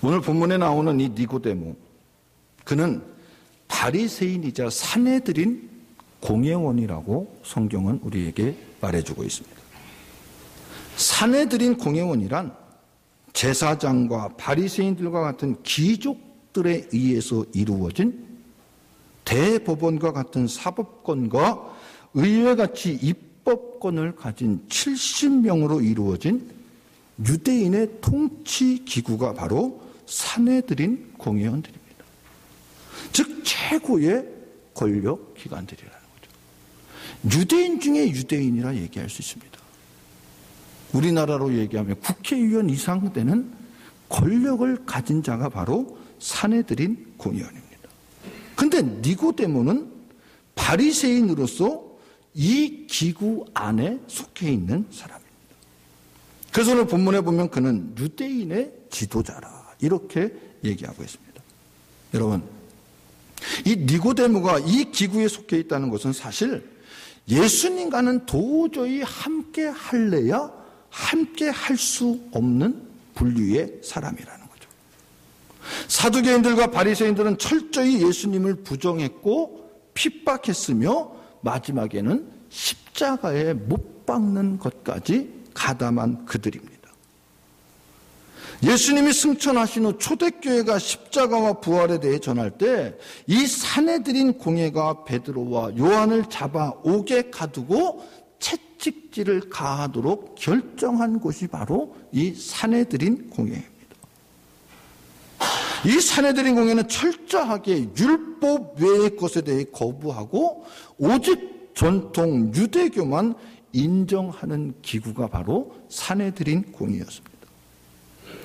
오늘 본문에 나오는 이 니고데모, 그는 바리새인이자 사내들인 공회원이라고 성경은 우리에게 말해주고 있습니다. 사내들인 공회원이란 제사장과 바리새인들과 같은 귀족들에 의해서 이루어진 대법원과 같은 사법권과 의회같이 입법권을 가진 70명으로 이루어진 유대인의 통치 기구가 바로 사내들인 공회원들입니다. 즉 최고의 권력 기관들이라는 거죠. 유대인 중에 유대인이라 얘기할 수 있습니다. 우리나라로 얘기하면 국회의원 이상 되는 권력을 가진 자가 바로 사내들인 공회원입니다. 그런데 니고데모는 바리새인으로서 이 기구 안에 속해 있는 사람입니다. 그래서 오늘 본문에 보면 그는 유대인의 지도자라 이렇게 얘기하고 있습니다. 여러분, 이 니고데모가 이 기구에 속해 있다는 것은 사실 예수님과는 도저히 함께 할래야 함께 할 수 없는 분류의 사람이라는 거죠. 사두개인들과 바리새인들은 철저히 예수님을 부정했고 핍박했으며 마지막에는 십자가에 못 박는 것까지 가담한 그들입니다. 예수님이 승천하신 후 초대교회가 십자가와 부활에 대해 전할 때 이 사내들인 공회가 베드로와 요한을 잡아 옥에 가두고 채찍질을 가하도록 결정한 곳이 바로 이 사내들인 공회입니다. 이 사내들인 공회는 철저하게 율법 외의 것에 대해 거부하고 오직 전통 유대교만 인정하는 기구가 바로 사내들인 공회였습니다.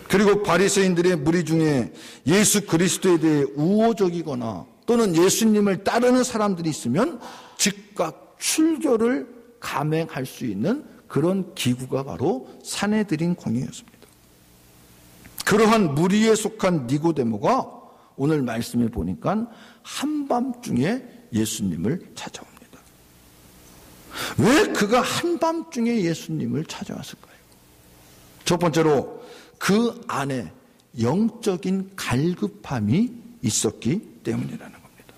그리고 바리새인들의 무리 중에 예수 그리스도에 대해 우호적이거나 또는 예수님을 따르는 사람들이 있으면 즉각 출교를 감행할 수 있는 그런 기구가 바로 사내들인 공회였습니다. 그러한 무리에 속한 니고데모가 오늘 말씀을 보니까 한밤중에 예수님을 찾아옵니다. 왜 그가 한밤중에 예수님을 찾아왔을까요? 첫 번째로 그 안에 영적인 갈급함이 있었기 때문이라는 겁니다.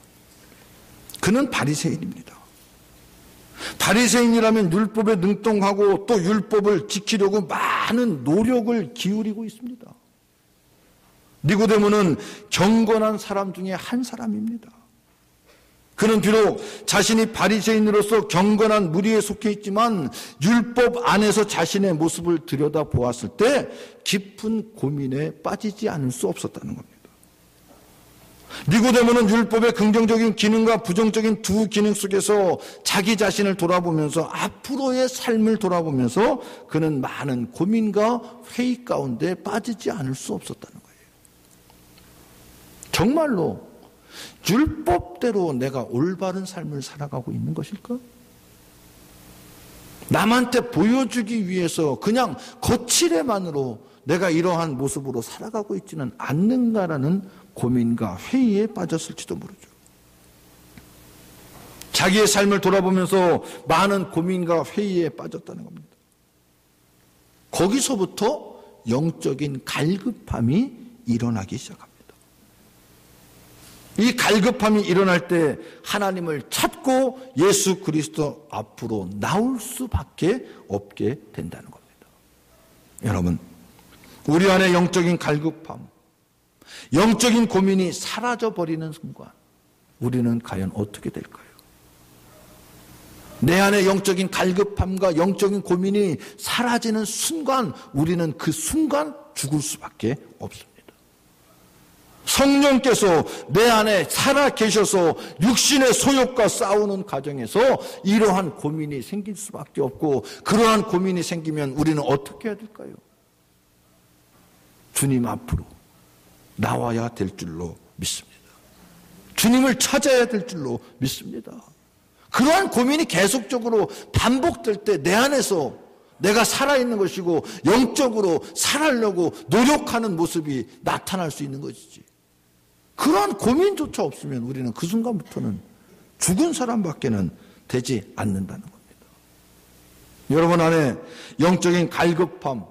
그는 바리새인입니다. 바리새인이라면 율법에 능통하고 또 율법을 지키려고 많은 노력을 기울이고 있습니다. 니고데모는 경건한 사람 중에 한 사람입니다. 그는 비록 자신이 바리새인으로서 경건한 무리에 속해 있지만 율법 안에서 자신의 모습을 들여다보았을 때 깊은 고민에 빠지지 않을 수 없었다는 겁니다. 니고데모는 율법의 긍정적인 기능과 부정적인 두 기능 속에서 자기 자신을 돌아보면서 앞으로의 삶을 돌아보면서 그는 많은 고민과 회의 가운데 빠지지 않을 수 없었다는 거예요. 정말로 율법대로 내가 올바른 삶을 살아가고 있는 것일까? 남한테 보여주기 위해서 그냥 거칠에만으로 내가 이러한 모습으로 살아가고 있지는 않는가라는 고민과 회의에 빠졌을지도 모르죠. 자기의 삶을 돌아보면서 많은 고민과 회의에 빠졌다는 겁니다. 거기서부터 영적인 갈급함이 일어나기 시작합니다. 이 갈급함이 일어날 때 하나님을 찾고 예수 그리스도 앞으로 나올 수밖에 없게 된다는 겁니다. 여러분, 우리 안에 영적인 갈급함, 영적인 고민이 사라져버리는 순간 우리는 과연 어떻게 될까요? 내 안에 영적인 갈급함과 영적인 고민이 사라지는 순간 우리는 그 순간 죽을 수밖에 없습니다. 성령께서 내 안에 살아 계셔서 육신의 소욕과 싸우는 과정에서 이러한 고민이 생길 수밖에 없고 그러한 고민이 생기면 우리는 어떻게 해야 될까요? 주님 앞으로 나와야 될 줄로 믿습니다. 주님을 찾아야 될 줄로 믿습니다. 그러한 고민이 계속적으로 반복될 때 내 안에서 내가 살아있는 것이고 영적으로 살아려고 노력하는 모습이 나타날 수 있는 것이지. 그러한 고민조차 없으면 우리는 그 순간부터는 죽은 사람밖에는 되지 않는다는 겁니다. 여러분 안에 영적인 갈급함,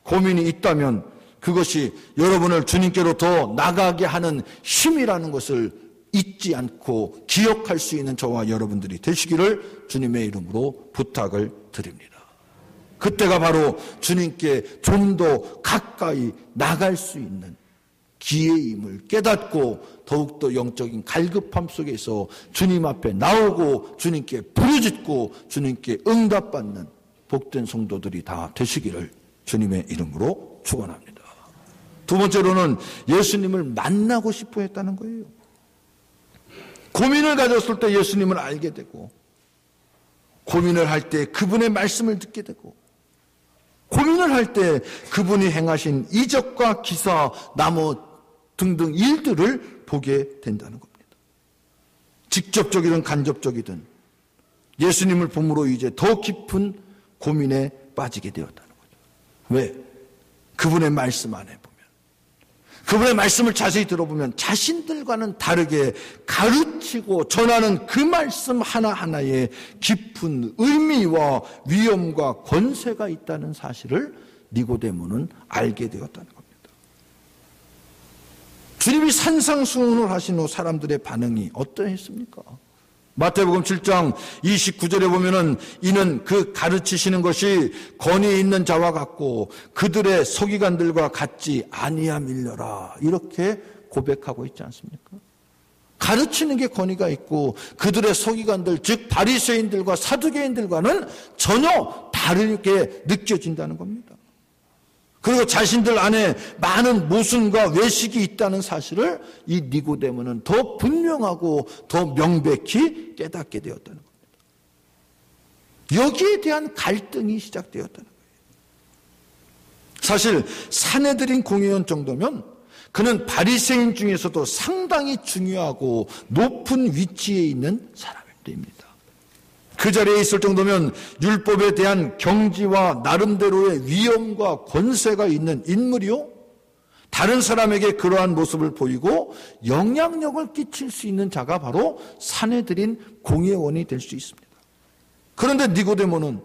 고민이 있다면 그것이 여러분을 주님께로 더 나가게 하는 힘이라는 것을 잊지 않고 기억할 수 있는 저와 여러분들이 되시기를 주님의 이름으로 부탁을 드립니다. 그때가 바로 주님께 좀 더 가까이 나갈 수 있는 기회임을 깨닫고 더욱더 영적인 갈급함 속에서 주님 앞에 나오고 주님께 부르짖고 주님께 응답받는 복된 성도들이 다 되시기를 주님의 이름으로 축원합니다. 두 번째로는 예수님을 만나고 싶어 했다는 거예요. 고민을 가졌을 때 예수님을 알게 되고, 고민을 할 때 그분의 말씀을 듣게 되고, 고민을 할 때 그분이 행하신 이적과 기사, 나무 등등 일들을 보게 된다는 겁니다. 직접적이든 간접적이든 예수님을 봄으로 이제 더 깊은 고민에 빠지게 되었다는 거죠. 왜? 그분의 말씀 안에 보면, 그분의 말씀을 자세히 들어보면 자신들과는 다르게 가르치고 전하는 그 말씀 하나하나에 깊은 의미와 위엄과 권세가 있다는 사실을 니고데모는 알게 되었다는 겁니다. 주님이 산상수훈을 하신 후 사람들의 반응이 어떠했습니까? 마태복음 7장 29절에 보면은 이는 그 가르치시는 것이 권위 있는 자와 같고 그들의 서기관들과 같지 아니함일려라, 이렇게 고백하고 있지 않습니까? 가르치는 게 권위가 있고 그들의 서기관들, 즉 바리새인들과 사두개인들과는 전혀 다르게 느껴진다는 겁니다. 그리고 자신들 안에 많은 모순과 외식이 있다는 사실을 이 니고데모는 더 분명하고 더 명백히 깨닫게 되었다는 겁니다. 여기에 대한 갈등이 시작되었다는 거예요. 사실 사내들인 공회원 정도면 그는 바리새인 중에서도 상당히 중요하고 높은 위치에 있는 사람입니다. 그 자리에 있을 정도면 율법에 대한 경지와 나름대로의 위엄과 권세가 있는 인물이요, 다른 사람에게 그러한 모습을 보이고 영향력을 끼칠 수 있는 자가 바로 사내들인 공회원이 될 수 있습니다. 그런데 니고데모는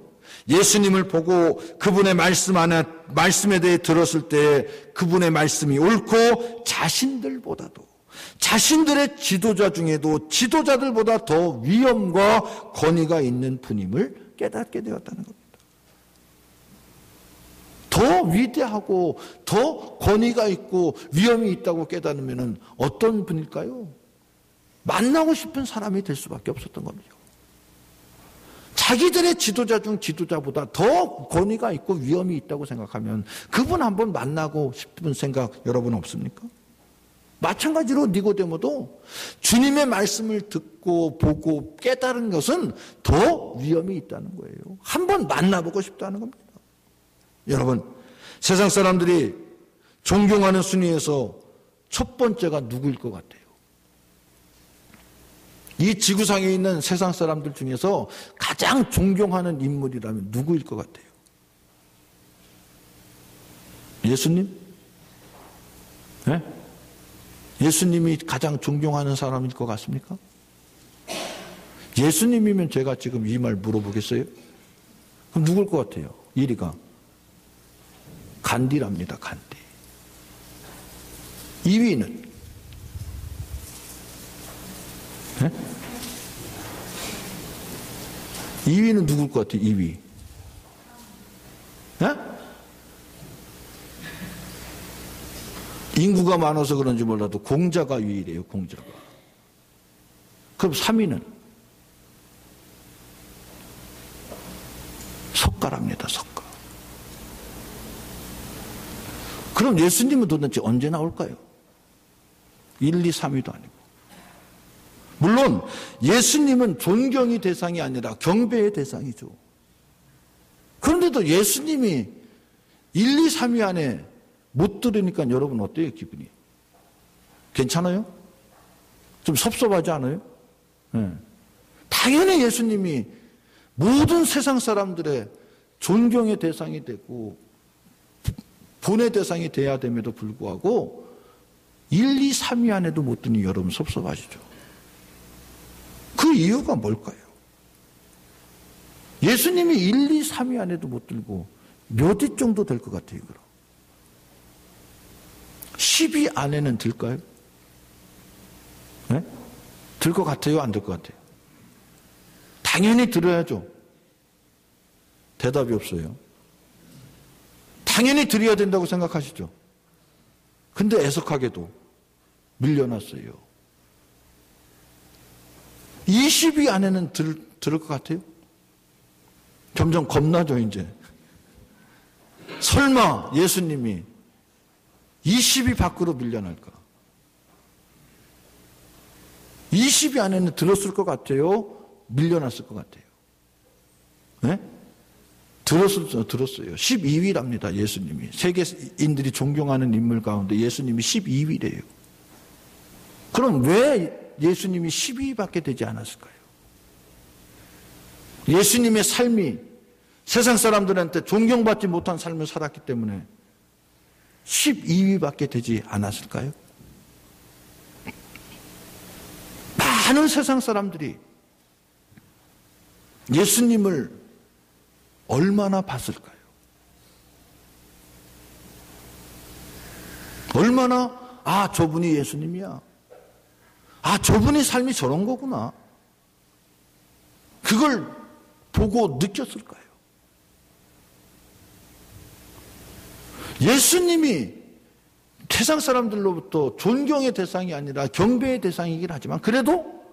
예수님을 보고 그분의 말씀에 대해 들었을 때 그분의 말씀이 옳고 자신들보다도, 자신들의 지도자 중에도 지도자들보다 더 위엄과 권위가 있는 분임을 깨닫게 되었다는 겁니다. 더 위대하고 더 권위가 있고 위엄이 있다고 깨닫으면 어떤 분일까요? 만나고 싶은 사람이 될 수밖에 없었던 겁니다. 자기들의 지도자 중 지도자보다 더 권위가 있고 위엄이 있다고 생각하면 그분 한번 만나고 싶은 생각 여러분 없습니까? 마찬가지로 니고데모도 주님의 말씀을 듣고 보고 깨달은 것은 더 위엄이 있다는 거예요. 한번 만나보고 싶다는 겁니다. 여러분, 세상 사람들이 존경하는 순위에서 첫 번째가 누구일 것 같아요? 이 지구상에 있는 세상 사람들 중에서 가장 존경하는 인물이라면 누구일 것 같아요? 예수님? 네? 예수님이 가장 존경하는 사람일 것 같습니까? 예수님이면 제가 지금 이 말 물어보겠어요? 그럼 누굴 것 같아요? 1위가 간디랍니다. 간디. 2위는 네? 2위는 누굴 것 같아요? 2위. 네? 인구가 많아서 그런지 몰라도 공자가 유일해요. 공자가. 그럼 3위는 석가랍니다. 석가. 그럼 예수님은 도대체 언제 나올까요? 1, 2, 3위도 아니고. 물론 예수님은 존경의 대상이 아니라 경배의 대상이죠. 그런데도 예수님이 1, 2, 3위 안에 못 들으니까 여러분 어때요, 기분이? 괜찮아요? 좀 섭섭하지 않아요? 네. 당연히 예수님이 모든 세상 사람들의 존경의 대상이 되고 본의 대상이 돼야 됨에도 불구하고 1, 2, 3위 안에도 못 드니 여러분 섭섭하시죠? 그 이유가 뭘까요? 예수님이 1, 2, 3위 안에도 못 들고 몇 위 정도 될 것 같아요, 그럼? 10위 안에는 들까요? 네? 들 것 같아요? 안 들 것 같아요? 당연히 들어야죠. 대답이 없어요. 당연히 들어야 된다고 생각하시죠? 근데 애석하게도 밀려났어요. 20위 안에는 들을 것 같아요? 점점 겁나죠, 이제. 설마 예수님이 20위 밖으로 밀려날까? 20위 안에는 들었을 것 같아요? 밀려났을 것 같아요? 네? 들었어요. 12위랍니다, 예수님이. 세계인들이 존경하는 인물 가운데 예수님이 12위래요. 그럼 왜 예수님이 12위밖에 되지 않았을까요? 예수님의 삶이 세상 사람들한테 존경받지 못한 삶을 살았기 때문에 12위밖에 되지 않았을까요? 많은 세상 사람들이 예수님을 얼마나 봤을까요? 얼마나 저분이 예수님이야. 저분의 삶이 저런 거구나. 그걸 보고 느꼈을까요? 예수님이 세상 사람들로부터 존경의 대상이 아니라 경배의 대상이긴 하지만 그래도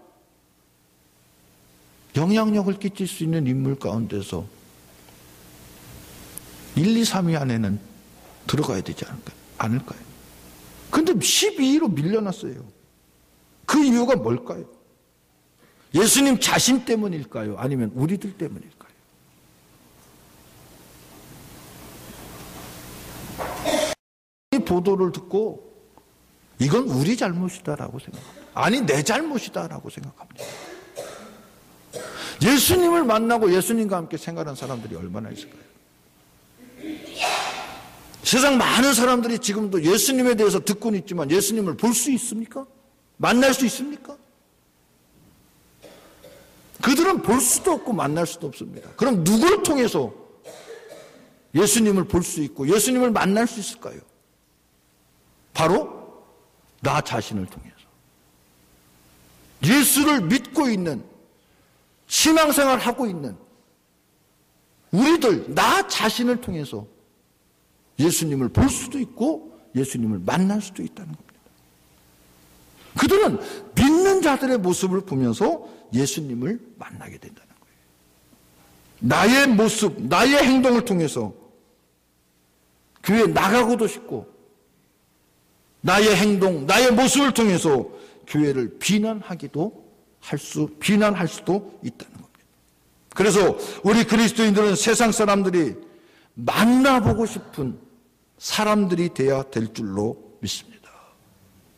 영향력을 끼칠 수 있는 인물 가운데서 1, 2, 3위 안에는 들어가야 되지 않을까요? 근데 12위로 밀려났어요. 그 이유가 뭘까요? 예수님 자신 때문일까요? 아니면 우리들 때문일까요? 이 보도를 듣고 이건 우리 잘못이다라고 생각합니다. 아니, 내 잘못이다라고 생각합니다. 예수님을 만나고 예수님과 함께 생활한 사람들이 얼마나 있을까요? 세상 많은 사람들이 지금도 예수님에 대해서 듣고는 있지만 예수님을 볼 수 있습니까? 만날 수 있습니까? 그들은 볼 수도 없고 만날 수도 없습니다. 그럼 누구를 통해서 예수님을 볼 수 있고 예수님을 만날 수 있을까요? 바로 나 자신을 통해서. 예수를 믿고 있는, 신앙생활을 하고 있는 우리들, 나 자신을 통해서 예수님을 볼 수도 있고 예수님을 만날 수도 있다는 겁니다. 그들은 믿는 자들의 모습을 보면서 예수님을 만나게 된다는 거예요. 나의 모습, 나의 행동을 통해서 교회에 나가고도 싶고 나의 행동, 나의 모습을 통해서 교회를 비난할 수도 있다는 겁니다. 그래서 우리 그리스도인들은 세상 사람들이 만나보고 싶은 사람들이 되어야 될 줄로 믿습니다.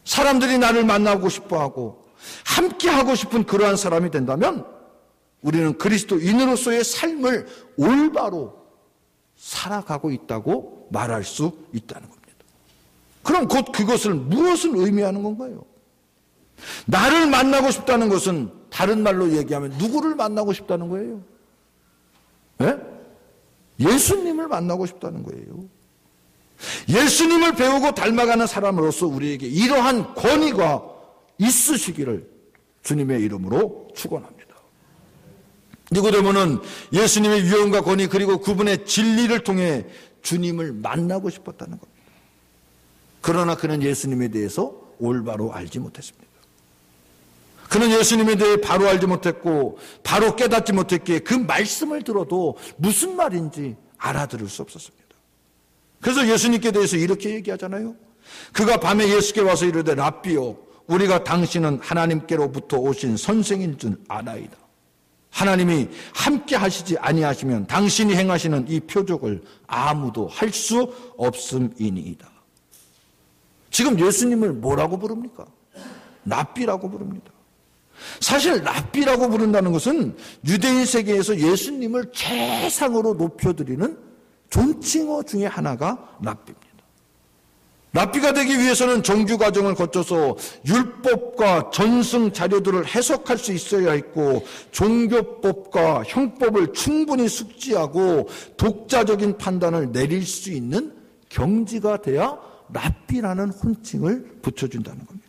사람들이 나를 만나고 싶어하고 함께하고 싶은 그러한 사람이 된다면 우리는 그리스도인으로서의 삶을 올바로 살아가고 있다고 말할 수 있다는 겁니다. 그럼 곧 그것을 무엇을 의미하는 건가요? 나를 만나고 싶다는 것은 다른 말로 얘기하면 누구를 만나고 싶다는 거예요? 네? 예수님을 만나고 싶다는 거예요. 예수님을 배우고 닮아가는 사람으로서 우리에게 이러한 권위가 있으시기를 주님의 이름으로 축원합니다. 니고데모는 예수님의 위엄과 권위 그리고 그분의 진리를 통해 주님을 만나고 싶었다는 겁니다. 그러나 그는 예수님에 대해서 올바로 알지 못했습니다. 그는 예수님에 대해 바로 알지 못했고 바로 깨닫지 못했기에 그 말씀을 들어도 무슨 말인지 알아들을 수 없었습니다. 그래서 예수님께 대해서 이렇게 얘기하잖아요. 그가 밤에 예수께 와서 이르되 랍비요 우리가 당신은 하나님께로부터 오신 선생인 줄 아나이다. 하나님이 함께 하시지 아니하시면 당신이 행하시는 이 표적을 아무도 할 수 없음이니이다. 지금 예수님을 뭐라고 부릅니까? 랍비라고 부릅니다. 사실 랍비라고 부른다는 것은 유대인 세계에서 예수님을 최상으로 높여드리는 존칭어 중에 하나가 랍비입니다. 랍비가 되기 위해서는 정규 과정을 거쳐서 율법과 전승 자료들을 해석할 수 있어야 했고 종교법과 형법을 충분히 숙지하고 독자적인 판단을 내릴 수 있는 경지가 돼야 랍비라는 혼칭을 붙여준다는 겁니다.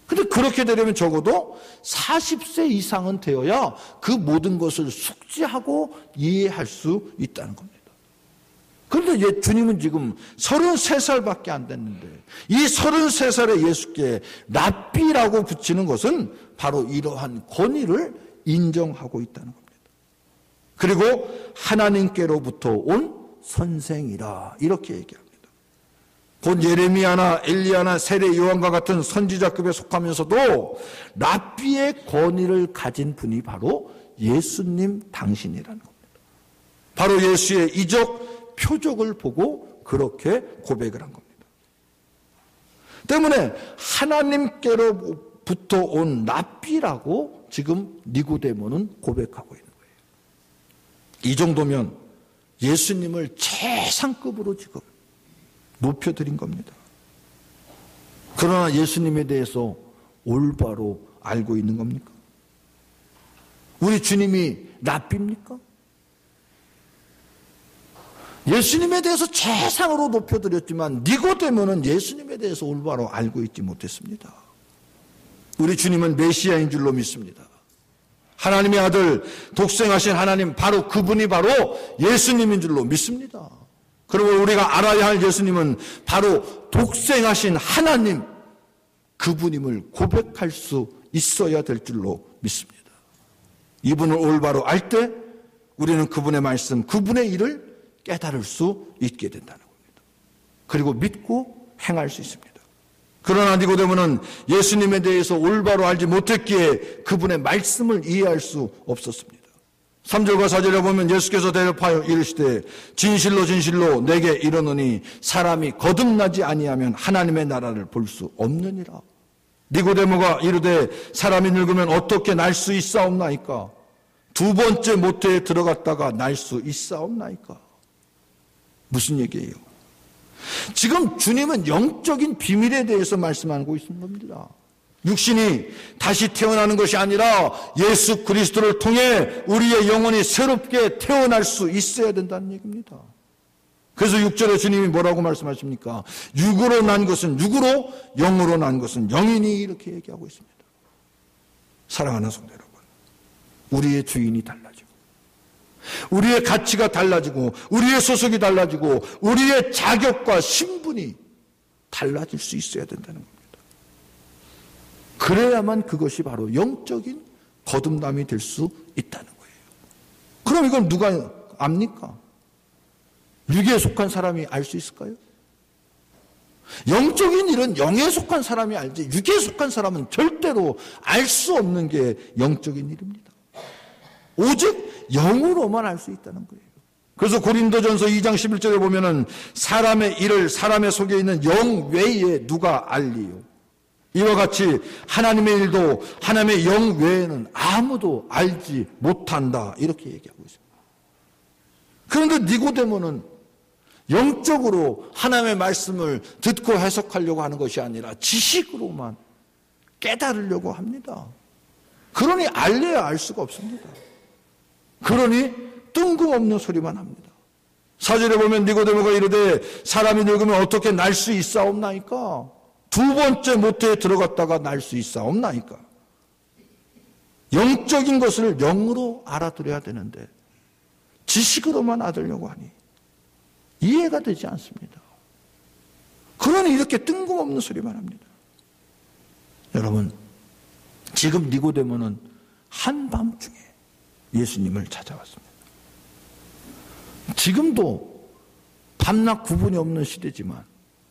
근데 그렇게 되려면 적어도 40세 이상은 되어야 그 모든 것을 숙지하고 이해할 수 있다는 겁니다. 그런데 주님은 지금 33살밖에 안 됐는데 이 33살의 예수께 랍비라고 붙이는 것은 바로 이러한 권위를 인정하고 있다는 겁니다. 그리고 하나님께로부터 온 선생이라 이렇게 얘기합니다. 곧 예레미야나 엘리야나 세례 요한과 같은 선지자급에 속하면서도 랍비의 권위를 가진 분이 바로 예수님 당신이라는 겁니다. 바로 예수의 이적 표적을 보고 그렇게 고백을 한 겁니다. 때문에 하나님께로부터 온 랍비라고 지금 니고데모는 고백하고 있는 거예요. 이 정도면 예수님을 최상급으로 지금 높여드린 겁니다. 그러나 예수님에 대해서 올바로 알고 있는 겁니까? 우리 주님이 랍비입니까? 예수님에 대해서 최상으로 높여드렸지만 니고데모는 예수님에 대해서 올바로 알고 있지 못했습니다. 우리 주님은 메시아인 줄로 믿습니다. 하나님의 아들, 독생하신 하나님, 바로 그분이 바로 예수님인 줄로 믿습니다. 그리고 우리가 알아야 할 예수님은 바로 독생하신 하나님, 그분임을 고백할 수 있어야 될 줄로 믿습니다. 이분을 올바로 알 때 우리는 그분의 말씀, 그분의 일을 깨달을 수 있게 된다는 겁니다. 그리고 믿고 행할 수 있습니다. 그러나 니고데모는 예수님에 대해서 올바로 알지 못했기에 그분의 말씀을 이해할 수 없었습니다. 3절과 4절에 보면 예수께서 대답하여 이르시되 진실로 진실로 내게 이르노니 사람이 거듭나지 아니하면 하나님의 나라를 볼 수 없느니라. 니고데모가 이르되 사람이 늙으면 어떻게 날 수 있사옵나이까? 두 번째 모태에 들어갔다가 날 수 있사옵나이까? 무슨 얘기예요? 지금 주님은 영적인 비밀에 대해서 말씀하고 있는 겁니다. 육신이 다시 태어나는 것이 아니라 예수 그리스도를 통해 우리의 영혼이 새롭게 태어날 수 있어야 된다는 얘기입니다. 그래서 6절에 주님이 뭐라고 말씀하십니까? 육으로 난 것은 육으로, 영으로 난 것은 영이니 이렇게 얘기하고 있습니다. 사랑하는 성도 여러분, 우리의 주인이 달라지고 우리의 가치가 달라지고 우리의 소속이 달라지고 우리의 자격과 신분이 달라질 수 있어야 된다는 겁니다. 그래야만 그것이 바로 영적인 거듭남이 될 수 있다는 거예요. 그럼 이걸 누가 압니까? 육에 속한 사람이 알 수 있을까요? 영적인 일은 영에 속한 사람이 알지 육에 속한 사람은 절대로 알 수 없는 게 영적인 일입니다. 오직 영으로만 알 수 있다는 거예요. 그래서 고린도전서 2장 11절에 보면은 사람의 일을 사람의 속에 있는 영 외에 누가 알리요? 이와 같이 하나님의 일도 하나님의 영 외에는 아무도 알지 못한다. 이렇게 얘기하고 있습니다. 그런데 니고데모는 영적으로 하나님의 말씀을 듣고 해석하려고 하는 것이 아니라 지식으로만 깨달으려고 합니다. 그러니 알려야 알 수가 없습니다. 그러니 뜬금없는 소리만 합니다. 4절에 보면 니고데모가 이르되 사람이 늙으면 어떻게 날 수 있사옵나이까? 두 번째 모태에 들어갔다가 날 수 있사옵나이까? 영적인 것을 영으로 알아들어야 되는데 지식으로만 알으려고 하니 이해가 되지 않습니다. 그러니 이렇게 뜬금없는 소리만 합니다. 여러분, 지금 니고데모는 한밤중에 예수님을 찾아왔습니다. 지금도 밤낮 구분이 없는 시대지만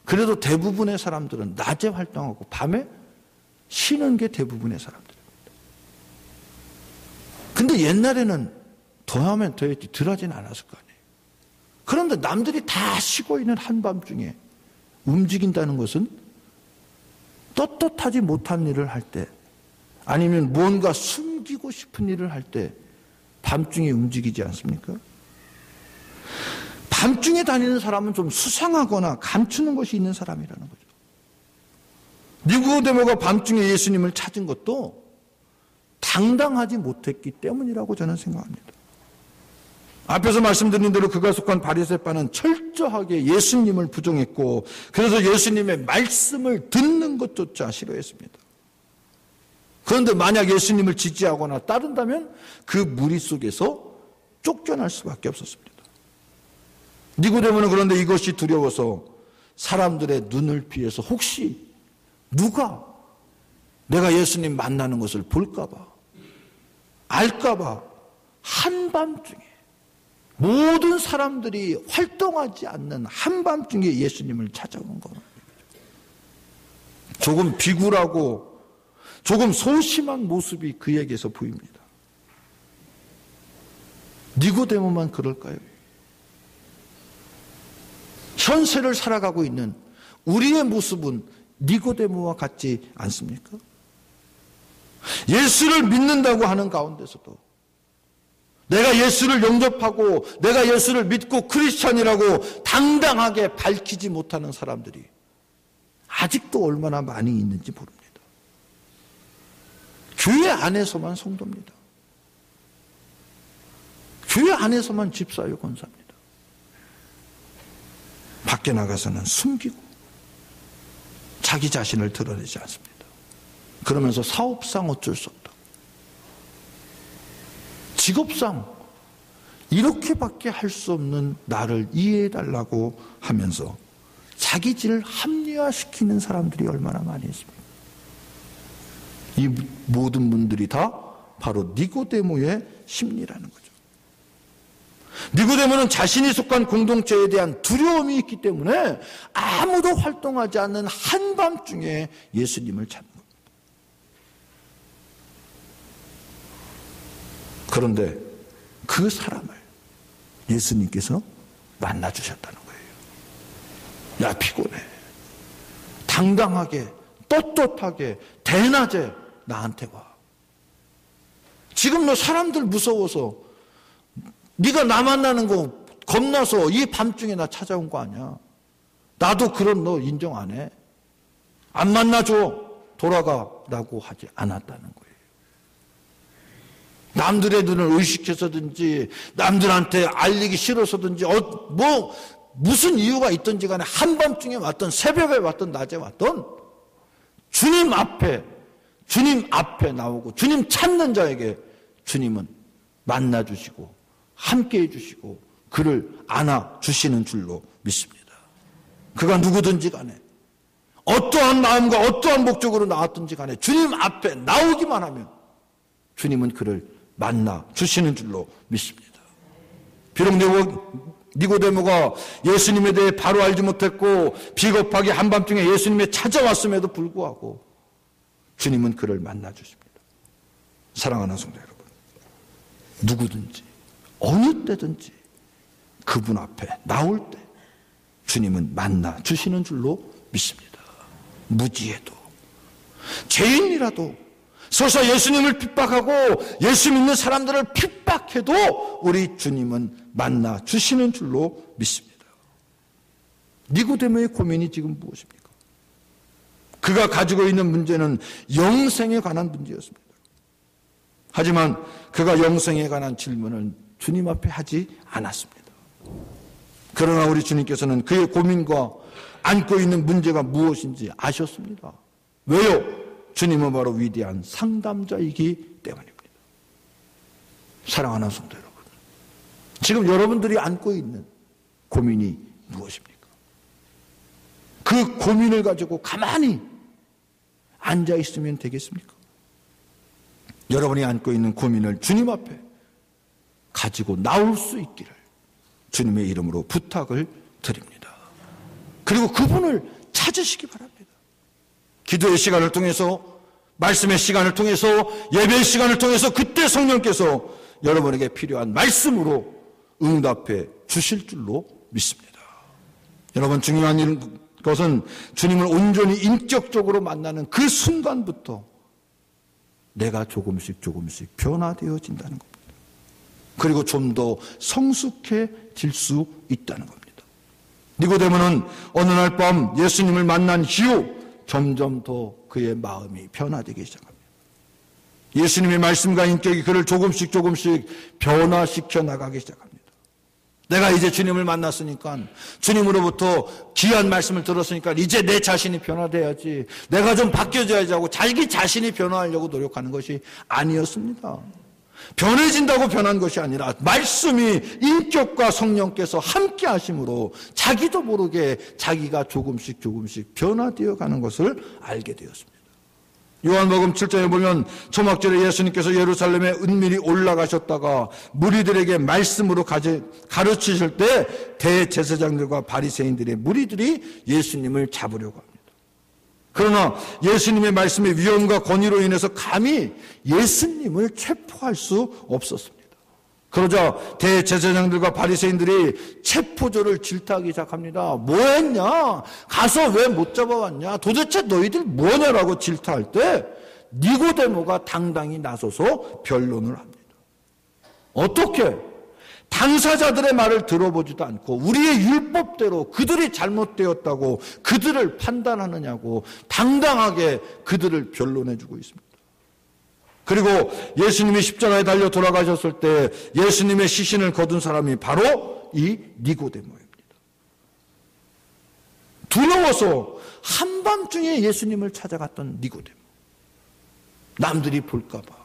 그래도 대부분의 사람들은 낮에 활동하고 밤에 쉬는 게 대부분의 사람들입니다. 근데 옛날에는 더하면 더했지 덜 하진 않았을 거 아니에요. 그런데 남들이 다 쉬고 있는 한밤중에 움직인다는 것은 떳떳하지 못한 일을 할 때 아니면 뭔가 숨기고 싶은 일을 할 때 밤중에 움직이지 않습니까? 밤중에 다니는 사람은 좀 수상하거나 감추는 것이 있는 사람이라는 거죠. 니고데모가 밤중에 예수님을 찾은 것도 당당하지 못했기 때문이라고 저는 생각합니다. 앞에서 말씀드린 대로 그가 속한 바리새파는 철저하게 예수님을 부정했고 그래서 예수님의 말씀을 듣는 것조차 싫어했습니다. 그런데 만약 예수님을 지지하거나 따른다면 그 무리 속에서 쫓겨날 수밖에 없었습니다. 니고데모는 그런데 이것이 두려워서 사람들의 눈을 피해서 혹시 누가 내가 예수님 만나는 것을 볼까봐 알까봐 한밤중에 모든 사람들이 활동하지 않는 한밤중에 예수님을 찾아온 겁니다. 조금 비굴하고 조금 소심한 모습이 그에게서 보입니다. 니고데모만 그럴까요? 현세를 살아가고 있는 우리의 모습은 니고데모와 같지 않습니까? 예수를 믿는다고 하는 가운데서도 내가 예수를 영접하고 내가 예수를 믿고 크리스찬이라고 당당하게 밝히지 못하는 사람들이 아직도 얼마나 많이 있는지 모릅니다. 교회 안에서만 성도입니다. 교회 안에서만 집사요 권사입니다. 밖에 나가서는 숨기고 자기 자신을 드러내지 않습니다. 그러면서 사업상 어쩔 수 없다. 직업상 이렇게밖에 할 수 없는 나를 이해해달라고 하면서 자기 질을 합리화시키는 사람들이 얼마나 많이 있습니까? 이 모든 분들이 다 바로 니고데모의 심리라는 거죠. 니고데모는 자신이 속한 공동체에 대한 두려움이 있기 때문에 아무도 활동하지 않는 한밤중에 예수님을 찾는 겁니다. 그런데 그 사람을 예수님께서 만나주셨다는 거예요. 야, 피곤해. 당당하게, 떳떳하게, 대낮에 나한테 와. 지금 너 사람들 무서워서 네가 나 만나는 거 겁나서 이 밤중에 나 찾아온 거 아니야. 나도 그런 너 인정 안 해. 안 만나줘. 돌아가라고 하지 않았다는 거예요. 남들의 눈을 의식해서든지 남들한테 알리기 싫어서든지 무슨 이유가 있든지 간에 한밤중에 왔던 새벽에 왔던 낮에 왔던 주님 앞에 나오고 주님 찾는 자에게 주님은 만나주시고 함께해 주시고 그를 안아주시는 줄로 믿습니다. 그가 누구든지 간에 어떠한 마음과 어떠한 목적으로 나왔든지 간에 주님 앞에 나오기만 하면 주님은 그를 만나주시는 줄로 믿습니다. 비록 니고데모가 예수님에 대해 바로 알지 못했고 비겁하게 한밤중에 예수님에 찾아왔음에도 불구하고 주님은 그를 만나주십니다. 사랑하는 성도 여러분, 누구든지 어느 때든지 그분 앞에 나올 때 주님은 만나주시는 줄로 믿습니다. 무지해도 죄인이라도 설사 예수님을 핍박하고 예수 믿는 사람들을 핍박해도 우리 주님은 만나주시는 줄로 믿습니다. 니고데모의 고민이 지금 무엇입니까? 그가 가지고 있는 문제는 영생에 관한 문제였습니다. 하지만 그가 영생에 관한 질문을 주님 앞에 하지 않았습니다. 그러나 우리 주님께서는 그의 고민과 안고 있는 문제가 무엇인지 아셨습니다. 왜요? 주님은 바로 위대한 상담자이기 때문입니다. 사랑하는 성도 여러분, 지금 여러분들이 안고 있는 고민이 무엇입니까? 그 고민을 가지고 가만히 앉아 있으면 되겠습니까? 여러분이 안고 있는 고민을 주님 앞에 가지고 나올 수 있기를 주님의 이름으로 부탁을 드립니다. 그리고 그분을 찾으시기 바랍니다. 기도의 시간을 통해서, 말씀의 시간을 통해서, 예배의 시간을 통해서 그때 성령께서 여러분에게 필요한 말씀으로 응답해 주실 줄로 믿습니다. 여러분, 중요한 것은 주님을 온전히 인격적으로 만나는 그 순간부터 내가 조금씩 변화되어진다는 겁니다. 그리고 좀 더 성숙해질 수 있다는 겁니다. 니고데모는 어느 날 밤 예수님을 만난 이후 점점 더 그의 마음이 변화되기 시작합니다. 예수님의 말씀과 인격이 그를 조금씩 변화시켜 나가기 시작합니다. 내가 이제 주님을 만났으니까, 주님으로부터 귀한 말씀을 들었으니까 이제 내 자신이 변화돼야지, 내가 좀 바뀌어져야지 하고 자기 자신이 변화하려고 노력하는 것이 아니었습니다. 변해진다고 변한 것이 아니라 말씀이 인격과 성령께서 함께 하심으로 자기도 모르게 자기가 조금씩 변화되어 가는 것을 알게 되었습니다. 요한복음 7장에 보면 초막절에 예수님께서 예루살렘에 은밀히 올라가셨다가 무리들에게 말씀으로 가르치실 때 대제사장들과 바리새인들의 무리들이 예수님을 잡으려고 합니다. 그러나 예수님의 말씀의 위엄과 권위로 인해서 감히 예수님을 체포할 수 없었습니다. 그러자 대제사장들과 바리새인들이 체포조를 질타하기 시작합니다. 뭐했냐? 가서 왜 못 잡아왔냐? 도대체 너희들 뭐냐라고 질타할 때 니고데모가 당당히 나서서 변론을 합니다. 어떻게? 당사자들의 말을 들어보지도 않고 우리의 율법대로 그들이 잘못되었다고 그들을 판단하느냐고 당당하게 그들을 변론해주고 있습니다. 그리고 예수님이 십자가에 달려 돌아가셨을 때 예수님의 시신을 거둔 사람이 바로 이 니고데모입니다. 두려워서 한밤중에 예수님을 찾아갔던 니고데모. 남들이 볼까봐,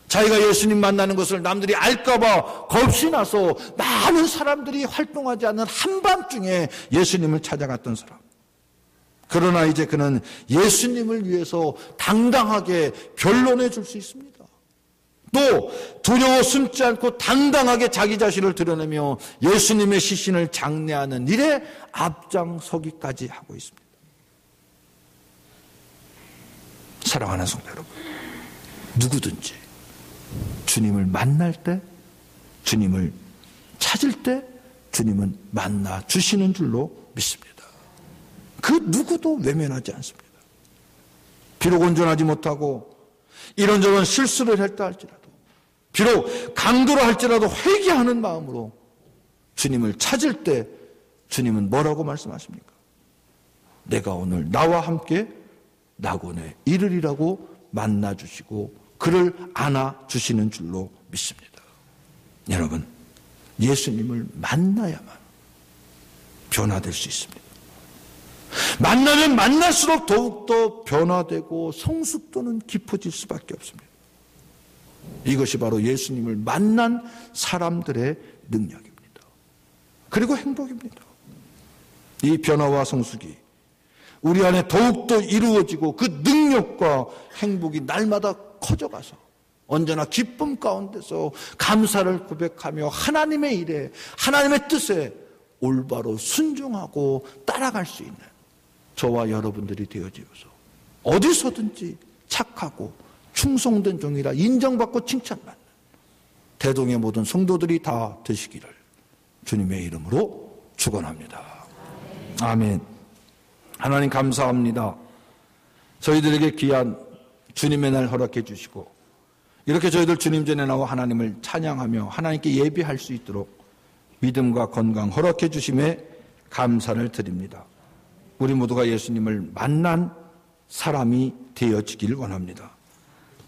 자기가 예수님 만나는 것을 남들이 알까봐 겁이 나서 많은 사람들이 활동하지 않는 한밤중에 예수님을 찾아갔던 사람. 그러나 이제 그는 예수님을 위해서 당당하게 변론해 줄 수 있습니다. 또 두려워 숨지 않고 당당하게 자기 자신을 드러내며 예수님의 시신을 장례하는 일에 앞장서기까지 하고 있습니다. 사랑하는 성도 여러분, 누구든지 주님을 만날 때, 주님을 찾을 때 주님은 만나 주시는 줄로 믿습니다. 그 누구도 외면하지 않습니다. 비록 온전하지 못하고 이런저런 실수를 했다 할지라도, 비록 강도로 할지라도 회개하는 마음으로 주님을 찾을 때 주님은 뭐라고 말씀하십니까? 내가 오늘 나와 함께 낙원에 이르리라고 만나주시고 그를 안아주시는 줄로 믿습니다. 여러분, 예수님을 만나야만 변화될 수 있습니다. 만나면 만날수록 더욱더 변화되고 성숙도는 깊어질 수밖에 없습니다. 이것이 바로 예수님을 만난 사람들의 능력입니다. 그리고 행복입니다. 이 변화와 성숙이 우리 안에 더욱더 이루어지고 그 능력과 행복이 날마다 커져가서 언제나 기쁨 가운데서 감사를 고백하며 하나님의 일에, 하나님의 뜻에 올바로 순종하고 따라갈 수 있는 저와 여러분들이 되어지어서 어디서든지 착하고 충성된 종이라 인정받고 칭찬받는 대동의 모든 성도들이 다 되시기를 주님의 이름으로 축원합니다. 아멘. 하나님 감사합니다. 저희들에게 귀한 주님의 날 허락해 주시고 이렇게 저희들 주님 전에 나와 하나님을 찬양하며 하나님께 예배할 수 있도록 믿음과 건강 허락해 주심에 감사를 드립니다. 우리 모두가 예수님을 만난 사람이 되어지길 원합니다.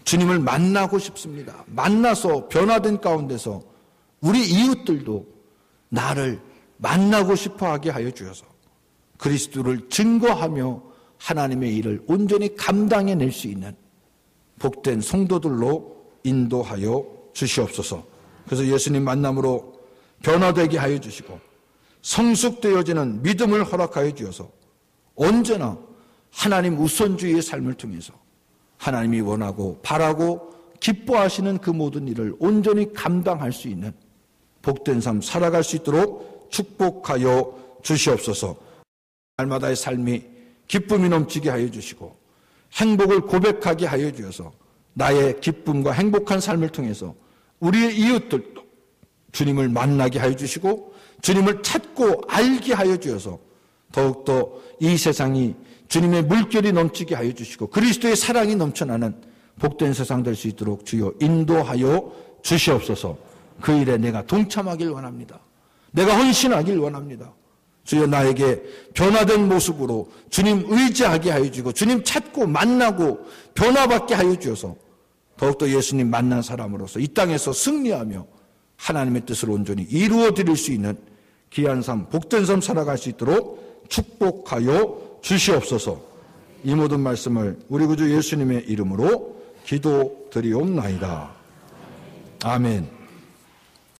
주님을 만나고 싶습니다. 만나서 변화된 가운데서 우리 이웃들도 나를 만나고 싶어하게 하여 주셔서 그리스도를 증거하며 하나님의 일을 온전히 감당해낼 수 있는 복된 성도들로 인도하여 주시옵소서. 그래서 예수님 만남으로 변화되게 하여 주시고 성숙되어지는 믿음을 허락하여 주셔서 언제나 하나님 우선주의의 삶을 통해서 하나님이 원하고 바라고 기뻐하시는 그 모든 일을 온전히 감당할 수 있는 복된 삶 살아갈 수 있도록 축복하여 주시옵소서. 날마다의 삶이 기쁨이 넘치게 하여 주시고 행복을 고백하게 하여 주셔서 나의 기쁨과 행복한 삶을 통해서 우리의 이웃들도 주님을 만나게 하여 주시고 주님을 찾고 알게 하여 주셔서 더욱더 이 세상이 주님의 물결이 넘치게 하여 주시고 그리스도의 사랑이 넘쳐나는 복된 세상 될 수 있도록 주여 인도하여 주시옵소서. 그 일에 내가 동참하길 원합니다. 내가 헌신하길 원합니다. 주여 나에게 변화된 모습으로 주님 의지하게 하여 주시고 주님 찾고 만나고 변화받게 하여 주셔서 더욱더 예수님 만난 사람으로서 이 땅에서 승리하며 하나님의 뜻을 온전히 이루어 드릴 수 있는 귀한 삶, 복된 삶 살아갈 수 있도록 축복하여 주시옵소서. 이 모든 말씀을 우리 구주 예수님의 이름으로 기도드리옵나이다. 아멘.